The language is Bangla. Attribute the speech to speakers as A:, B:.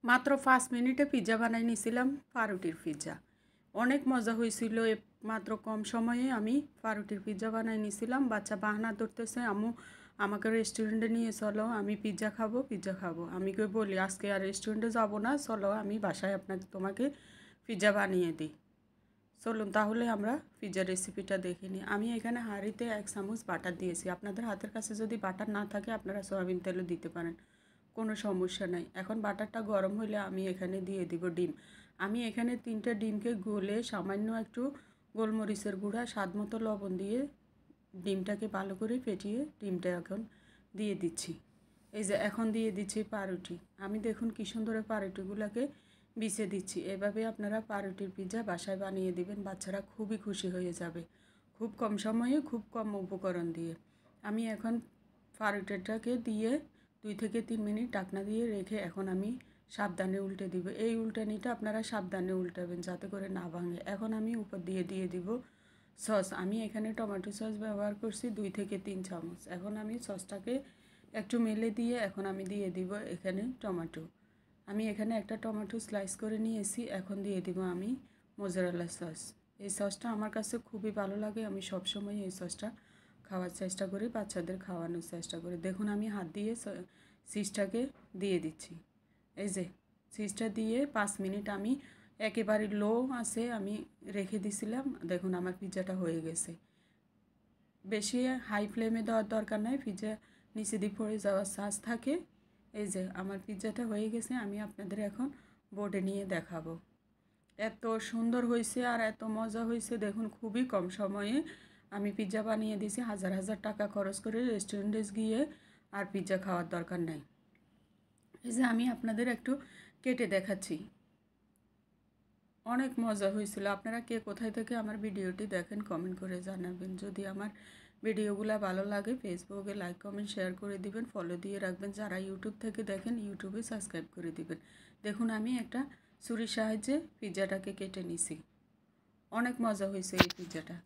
A: মাত্র 5 মিনিটে পিৎজা বানাই নিয়েছিলাম, পাউরুটির পিৎজা। অনেক মজা হয়েছিল। মাত্র কম সময়ে আমি পাউরুটির পিৎজা বানাই নিয়েছিলাম। বাচ্চা বাহানা ধরতেছে, আম্মু আমাকে রেস্টুরেন্টে নিয়ে চলো, আমি পিৎজা খাবো পিৎজা খাবো। আমি কই বলি আজকে আর রেস্টুরেন্টে যাব না, চলো আমি বাসায় তোমাকে পিৎজা বানিয়ে দিই। চলুন তাহলে আমরা পিৎজা রেসিপিটা দেখে নিই। আমি এখানে হাঁড়িতে 1 চামচ বাটার দিয়েছি। আপনাদের হাতের কাছে যদি বাটার না থাকে আপনারা সয়াবিন তেলও দিতে পারেন, কোনো সমস্যা নাই। এখন বাটারটা গরম হলে আমি এখানে দিয়ে দিব ডিম। আমি এখানে 3টা ডিমকে গলে সামান্য একটু গোলমরিচের গুঁড়া, স্বাদ মতো লবণ দিয়ে ডিমটাকে ভালো করে ফেটিয়ে ডিমটা এখন দিয়ে দিচ্ছি। এই যে এখন দিয়ে দিচ্ছি পাউরুটি। আমি দেখুন কী সুন্দর পাউরুটিগুলোকে বিছে দিচ্ছি। এভাবে আপনারা পাউরুটির পিৎজা বাসায় বানিয়ে দিবেন, বাচ্চারা খুবই খুশি হয়ে যাবে। খুব কম সময়ে খুব কম উপকরণ দিয়ে। আমি এখন পাউরুটিটাকে দিয়ে 2 থেকে 3 মিনিট ঢাকনা দিয়ে রেখে এখন আমি সাবধানে উল্টে দিব। এই উল্টানিটা আপনারা সাবধানে উল্টাবেন যাতে করে না ভাঙে। এখন আমি উপর দিয়ে দিব সস। আমি এখানে টমেটো সস ব্যবহার করছি 2 থেকে 3 চামচ। এখন আমি সসটাকে একটু মেলে দিয়ে এখন আমি দিয়ে দিব এখানে টমেটো। আমি এখানে একটা টমেটো স্লাইস করে নিয়েছি। এখন দিয়ে দিব আমি মোজারেলা সস। এই সসটা আমার কাছে খুবই ভালো লাগে। আমি সবসময় এই সসটা খাওয়ার চেষ্টা করি, বাচ্চাদের খাওয়ানোর চেষ্টা করি। দেখুন আমি হাত দিয়ে চিজটাকে দিয়ে দিচ্ছি। এই যে চিজটা দিয়ে 5 মিনিট আমি একেবারে লো আছে আমি রেখে দিছিলাম। দেখুন আমার পিৎজাটা হয়ে গেছে। বেশি হাই ফ্লেমে দেওয়ার দরকার নাই, পিৎজা নিচে দিয়ে পড়ে যাওয়ার চান্স থাকে। এই যে আমার পিৎজাটা হয়ে গেছে। আমি আপনাদের এখন বোর্ডে নিয়ে দেখাবো। এত সুন্দর হয়েছে আর এত মজা হয়েছে। দেখুন খুবই কম সময়ে আমি পিৎজা বানিয়ে দিয়েছি। হাজার হাজার টাকা খরচ করে রেস্টুরেন্টে গিয়ে আর পিৎজা খাওয়ার দরকার নাই। এই যে আমি আপনাদের একটু কেটে দেখাচ্ছি। অনেক মজা হয়েছিল। আপনারা কে কোথায় থেকে আমার ভিডিওটি দেখেন কমেন্ট করে জানাবেন। যদি আমার ভিডিওগুলো ভালো লাগে ফেসবুকে লাইক কমেন্ট শেয়ার করে দিবেন, ফলো দিয়ে রাখবেন। যারা ইউটিউব থেকে দেখেন ইউটিউবে সাবস্ক্রাইব করে দিবেন। দেখুন আমি একটা ছুরির সাহায্যে পিৎজাটাকে কেটে নিছি। অনেক মজা হয়েছে এই পিৎজাটা।